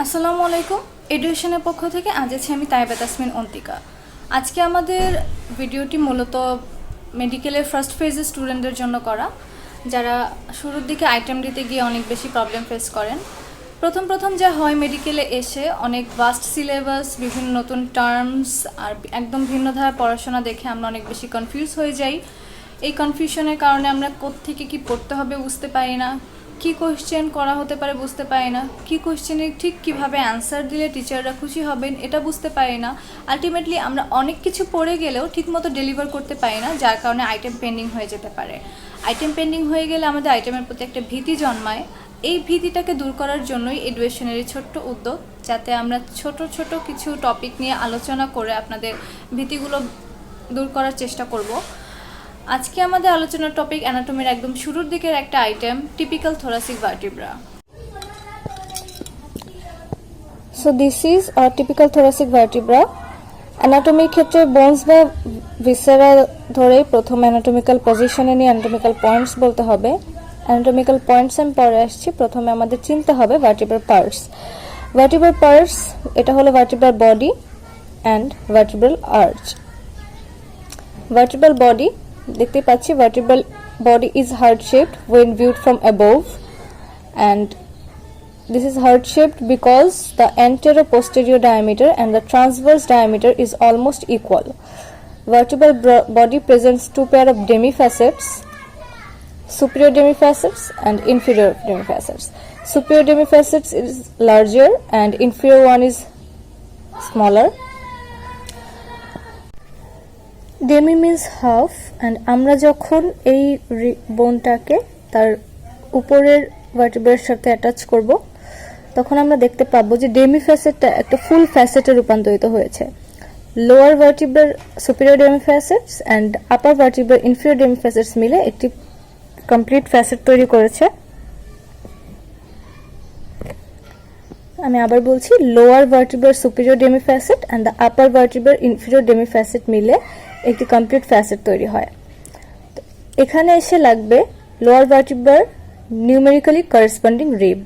আসসালামু আলাইকুম। এডুকেশনের পক্ষ থেকে আজ আছি আমি তাইবা তাসমিন অন্তিকা। আজকে আমাদের ভিডিওটি মূলত মেডিকেলের ফার্স্ট ফেজের স্টুডেন্টদের জন্য করা, যারা শুরুর দিকে আইটেম দিতে গিয়ে অনেক বেশি প্রবলেম ফেস করেন। প্রথম যা হয়, মেডিকেলে এসে অনেক ভাস্ট সিলেবাস, বিভিন্ন নতুন টার্মস আর একদম ভিন্ন ধারার পড়াশোনা দেখে আমরা অনেক বেশি কনফিউজ হয়ে যাই। এই কনফিউশনের কারণে আমরা কোত্থেকে কি পড়তে হবে বুঝতে পারি না, কি কোয়েশ্চেন করা হতে পারে বুঝতে পারি না, কি কোয়েশ্চেনে ঠিক কিভাবে অ্যান্সার দিলে টিচাররা খুশি হবেন এটা বুঝতে পারি না। আলটিমেটলি আমরা অনেক কিছু পড়ে গেলেও ঠিকমতো ডেলিভার করতে পারি না, যার কারণে আইটেম পেন্ডিং হয়ে যেতে পারে। আইটেম পেন্ডিং হয়ে গেলে আমাদের আইটেমের প্রতি একটা ভীতি জন্মায়। এই ভীতিটাকে দূর করার জন্যই এডুকেশনের এই ছোট্ট উদ্যোগ, যাতে আমরা ছোট কিছু টপিক নিয়ে আলোচনা করে আপনাদের ভীতিগুলো দূর করার চেষ্টা করব। আজকে আমাদের আলোচনার টপিক অ্যানাটমির একদম শুরুর দিকের একটা item, typical thoracic vertebra. So this is typical thoracic vertebra. অ্যানাটমির ক্ষেত্রে বোনস বা ভিসেরা ধরে প্রথম অ্যানাটমিক্যাল পজিশনে নিয়ে অ্যানাটমিক্যাল পয়েন্টস বলতে হবে। অ্যানাটমিক্যাল পয়েন্টস আমি পরে আসছি। প্রথমে আমাদের চিনতে হবে ভার্টিব্রাল পার্টস। ভার্টিব্রাল পার্টস এটা হলো vertebral body and vertebral arch. Vertebral body দেখতে পাচ্ছি, vertebral body is heart shaped when viewed from above, and this is heart shaped because the anterior posterior diameter and the transverse diameter is almost equal. Vertebral body presents two pair of demifacets, superior demifacets and inferior demifacets. Superior demifacets is larger and inferior one is smaller. Demi means half, and আমরা যখন এই বোনটাকে তার উপরের ভার্টিব্রার সাথে attach করব, তখন আমরা দেখতে পাবো যে ডেমি ফ্যাসেটটা একটা ফুল ফ্যাসেটে রূপান্তরিত হয়েছে। লোয়ার ভার্টিব্রার superior demi facets and upper ভার্টিব্রার ইনফিরিয়র ডেমি ফ্যাসেটস মিলে একটি কমপ্লিট ফ্যাসেট তৈরি করেছে। আমি আবার বলছি, লোয়ার ভার্টিব্রার superior demi facet and the upper ভার্টিব্রার ইনফিরিয়র ডেমি ফ্যাসেট মিলে একটি কমপ্লিট ফ্যাসেট তৈরি হয়। এখানে এসে লাগবে লোয়ার ভার্টিব্রার numerically corresponding rib.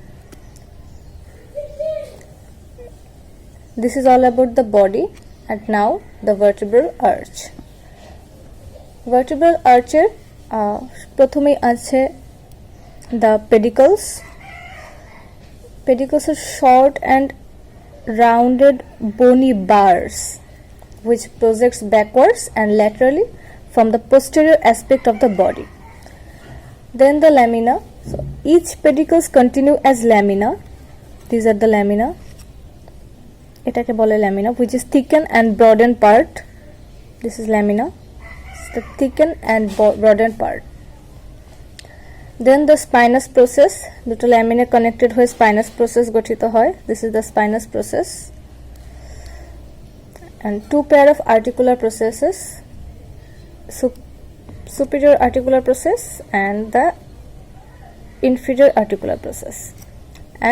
This is all about the body, and now the vertebral arch. Vertebral arch এর প্রথমেই আছে the pedicles. Pedicles are short and rounded bony bars which projects backwards and laterally from the posterior aspect of the body. Then the lamina. So each pedicles continue as lamina. These are the lamina. এটাকে বলে lamina, which is thickened and broadened part. This is lamina. It's the thickened and broadened part. Then the spinous process. দুটো lamina connected হয়ে spinous process গঠিত হয়. This is the spinous process. And two pair of articular processes, superior articular process and the inferior articular process,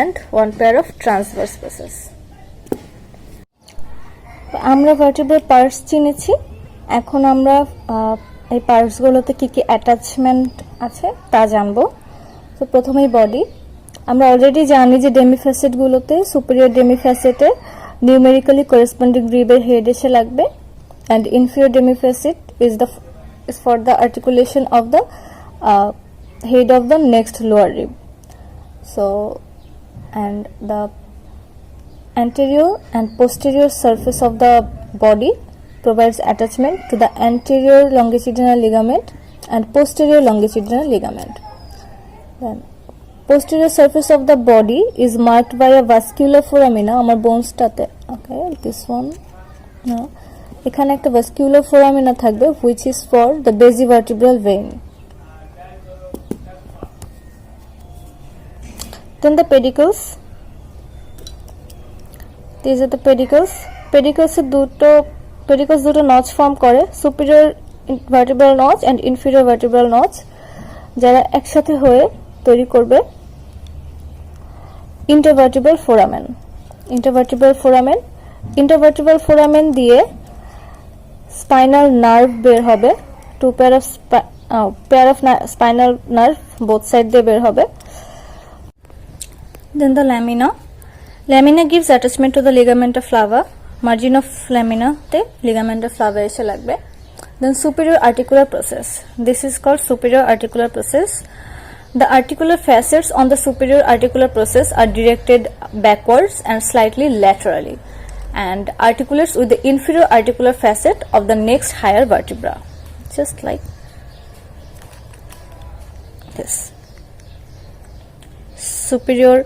and one pair of transverse process. আমরা vertebral parts চিনেছি, এখন আমরা এই পার্টসগুলোতে কি কি attachment আছে তা জানবো। তো প্রথমেই বডি। আমরা অলরেডি জানি যে ডেমিফ্যাসেটগুলোতে সুপিরিয়র ডেমিফ্যাসেটে numerically corresponding rib এর head এসে লাগবে, and inferior demifacet is for the articulation of the head of the next lower rib. So, and the anterior and posterior surface of the body provides attachment to the anterior longitudinal ligament and posterior longitudinal ligament. Then posterior surface of the body is marked by a vascular foramina. আমার বোনসটাতে okay, this one no, এখানে একটা vascular foramina থাকবে which is for the basivertebral vein. Then the pedicles. These are the pedicles. Pedicles দুটো notch form করে, superior vertebral notch and inferior vertebral notch, যারা একসাথে হয়ে তৈরি করবে intervertebral foramen. Intervertebral foramen দিয়ে spinal nerve বের হবে, two pair of spinal nerve both side দিয়ে বের হবে। Then the lamina. Lamina gives attachment to the ligamenta flava. Margin of lamina te ligamenta flava এসে লাগবে. Then superior articular process. This is called superior articular process. The articular facets on the superior articular process are directed backwards and slightly laterally and articulates with the inferior articular facet of the next higher vertebra. Just like this. Superior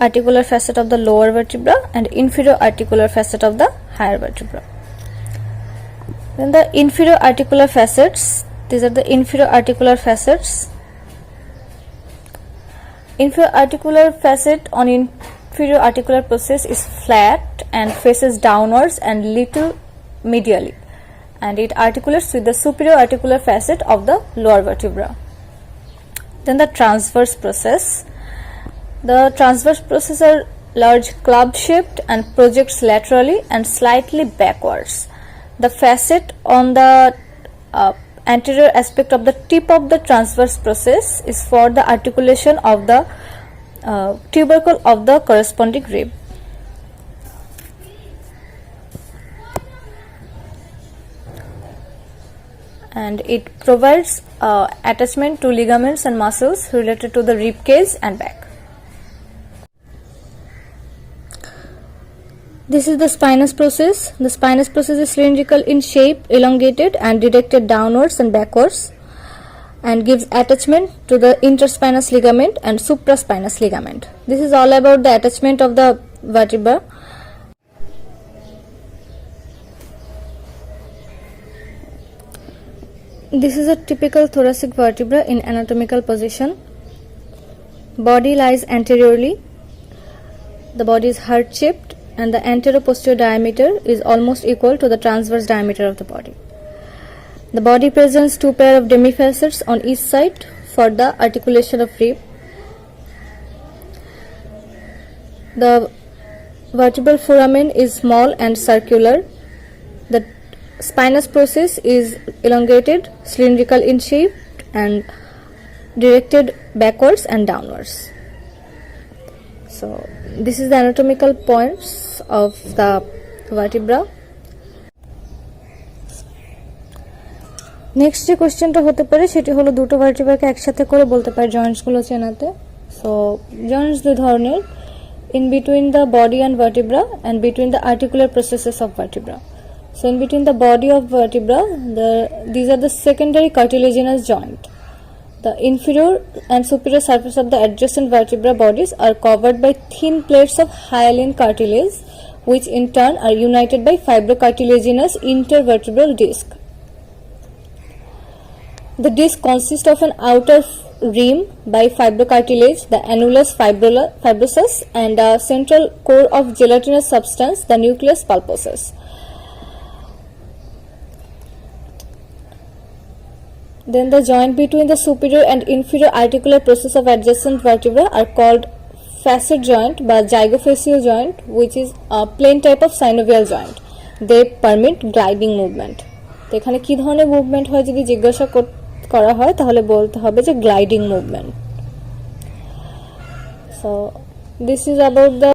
articular facet of the lower vertebra and inferior articular facet of the higher vertebra. Then the inferior articular facets, these are the inferior articular facets. Inferior articular facet on inferior articular process is flat and faces downwards and little medially, and it articulates with the superior articular facet of the lower vertebra. Then the transverse process. The transverse process are large club shaped and projects laterally and slightly backwards. The facet on the anterior aspect of the tip of the transverse process is for the articulation of the tubercle of the corresponding rib. And it provides attachment to ligaments and muscles related to the rib cage and back. This is the spinous process. The spinous process is cylindrical in shape, elongated and directed downwards and backwards, and gives attachment to the interspinous ligament and supraspinous ligament. This is all about the attachment of the vertebra. This is a typical thoracic vertebra in anatomical position. Body lies anteriorly. The body is heart-shaped and the anteroposterior diameter is almost equal to the transverse diameter of the body. The body presents two pair of demifacets on each side for the articulation of rib. The vertebral foramen is small and circular. The spinous process is elongated, cylindrical in shape and directed backwards and downwards. So this is the anatomical points of the vertebra. Next যে কোশ্চেনটা হতে পারে সেটি হলো দুটো ভার্টিব্রাকে একসাথে করে বলতে পারে জয়েন্টসগুলো চেনাতে. সো জয়েন্টস দুই ধরনের, in between the body and vertebra and between the articular processes of vertebra. So in between the body of vertebra, these are the secondary cartilaginous joint. The inferior and superior surface of the adjacent vertebra bodies are covered by thin plates of hyaline cartilage, which in turn are united by fibrocartilaginous intervertebral disc. The disc consists of an outer rim by fibrocartilage, the annulus fibrosus, and a central core of gelatinous substance, the nucleus pulposus. Then the joint between the superior and inferior articular process of adjacent vertebra are called facet joint by zygophaseal joint, which is a plain type of synovial joint. They permit gliding movement. তো এখানে কি ধরনের movement হয় যদি জিজ্ঞাসা করা হয় তাহলে বলতে হবে যে gliding movement. So this is about the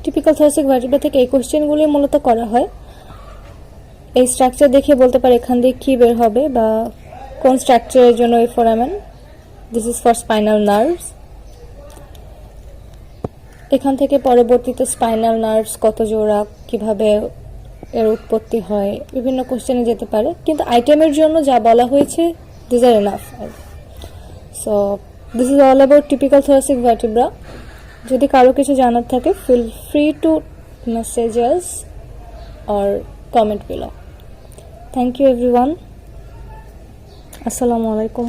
typical thoracic vertebra থেকে এই কোশ্চেনগুলি মূলত করা হয়. এই স্ট্রাকচার দেখে বলতে পারে এখান দিয়ে কি বের হবে বা কোন স্ট্রাকচারের জন্য এই foramen. This is for spinal nerves. এখান থেকে পরবর্তীতে স্পাইনাল নার্ভস কত জোড়া, কিভাবে এর উৎপত্তি হয়, বিভিন্ন কোশ্চেনে যেতে পারে, কিন্তু আইটেমের জন্য যা বলা হয়েছে this are enough. So this is all about typical thoracic vertebra. যদি কারো কিছু জানার থাকে feel free to message us or comment below. Thank you everyone. Assalamu alaikum.